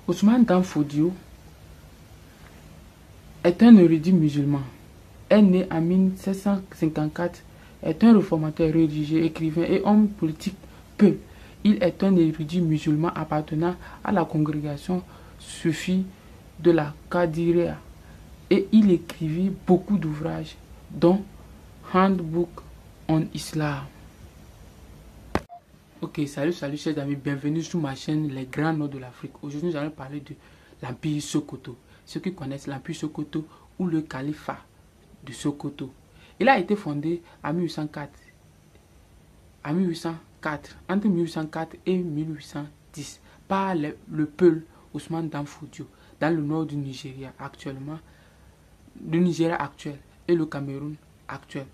Ousmane Dan Fodio est un érudit musulman. Est né en 1754, est un réformateur religieux, écrivain et homme politique peu. Il est un érudit musulman appartenant à la congrégation soufie de la Qadiriya et il écrivit beaucoup d'ouvrages, dont Handbook on Islam. Ok, salut chers amis, bienvenue sur ma chaîne Les Grands Noms de l'Afrique. Aujourd'hui, nous allons parler de l'Empire Sokoto. Ceux qui connaissent l'Empire Sokoto ou le califat de Sokoto. Il a été fondé en 1804. Entre 1804 et 1810, par le Peul Ousmane Dan Fodio, dans le nord du Nigeria actuellement, et le Cameroun actuel,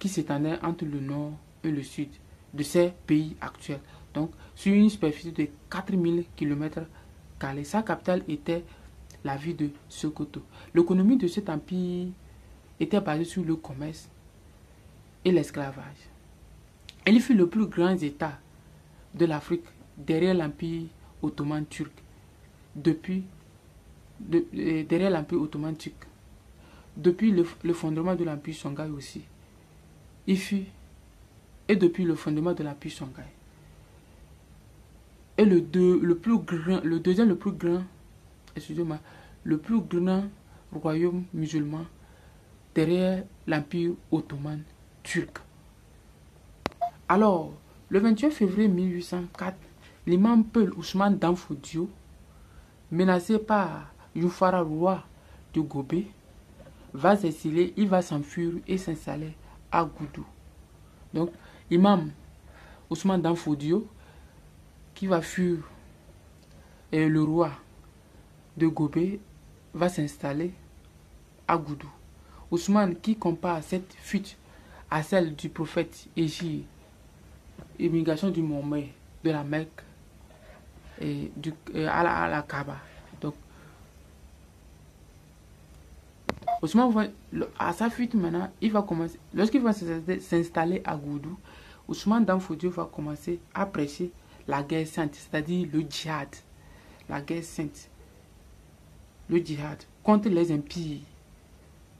qui s'étendait entre le nord et le sud de ces pays actuels. Donc, sur une superficie de 4000 km², sa capitale était la ville de Sokoto. L'économie de cet empire était basée sur le commerce et l'esclavage. Il fut le plus grand État de l'Afrique derrière l'Empire ottoman turc. Depuis le fondement de l'Empire Songhai aussi. Depuis le fondement de l'Empire Songhai. Et le deuxième le plus grand royaume musulman derrière l'Empire ottoman turc. Alors, le 21 février 1804, l'imam Peul Ousmane Dan Fodio, menacé par Youfara, roi de Gobé, va s'exiler, il va s'enfuir et s'installer à Goudou. Donc, l'imam Ousmane Dan Fodio, qui va fuir le roi de Gobé, va s'installer à Goudou. Ousmane, qui compare cette fuite à celle du prophète Égypte, immigration du Mohammed de la Mecque à la Kaaba. Donc, Ousmane, à sa fuite maintenant, il va commencer, lorsqu'il va s'installer à Goudou, Ousmane Dan Fodio va commencer à prêcher la guerre sainte, c'est-à-dire le djihad, la guerre sainte, le djihad contre les empires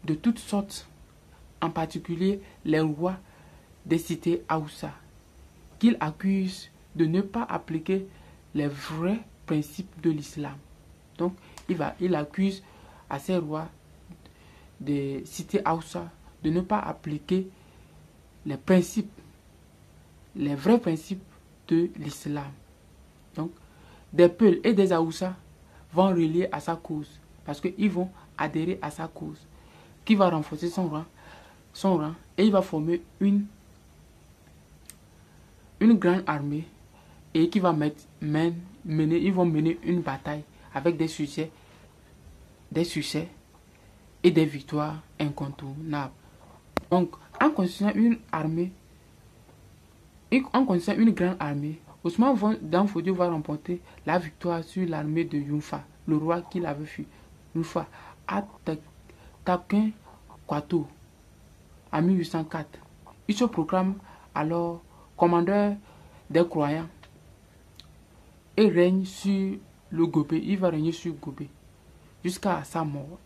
de toutes sortes, en particulier les rois des cités Haoussa, qu'il accuse de ne pas appliquer les vrais principes de l'islam. Donc, il accuse à ces rois des cités Haoussa de ne pas appliquer les vrais principes de l'islam. Donc, des Peuls et des Haoussa vont relier à sa cause, parce qu'ils vont adhérer à sa cause, qui va renforcer son rang, et il va former une grande armée et qui va mener une bataille avec des succès et des victoires incontournables. Donc, en constituant une grande armée, Ousmane Dan Fodio va remporter la victoire sur l'armée de Yunfa, le roi qu'il avait fui. Yunfa, à Takin Kwato, en 1804. Il se proclame alors commandeur des croyants et règne sur le Gobé. Il va régner sur Gobé jusqu'à sa mort.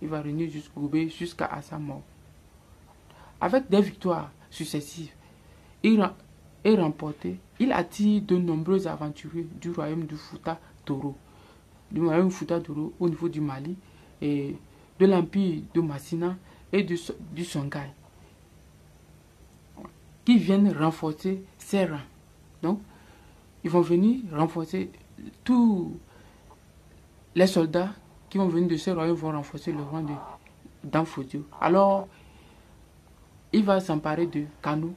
Jusqu'à sa mort. Avec des victoires successives et remportées, il attire de nombreux aventuriers du royaume du Fouta Toro, au niveau du Mali, et de l'empire de Massina et du Songhai, qui viennent renforcer ses rangs. Donc, ils vont venir renforcer tous les soldats qui vont venir de ces royaumes vont renforcer le rang de Dan Fodio. Alors, il va s'emparer de Kano,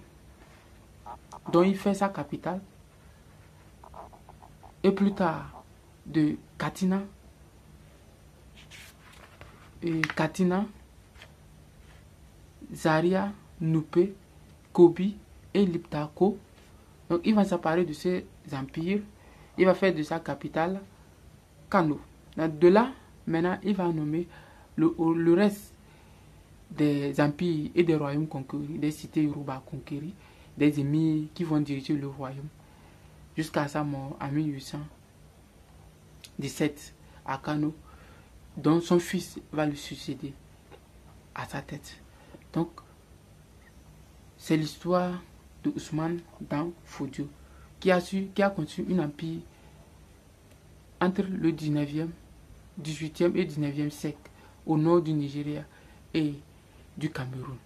dont il fait sa capitale, et plus tard de Katina, Zaria, Nupe, Kobi et Liptako. Donc, il va s'emparer de ces empires. Il va faire de sa capitale Kano. De là, maintenant, il va nommer le reste des empires et des royaumes conquéris, des cités Yoruba conquéris, des émirs qui vont diriger le royaume jusqu'à sa mort en 1817 à Kano, dont son fils va lui succéder à sa tête. Donc, c'est l'histoire de Ousmane Dan Fodio qui a construit un empire entre le 19e, 18e et 19e siècle au nord du Nigeria et du Cameroun.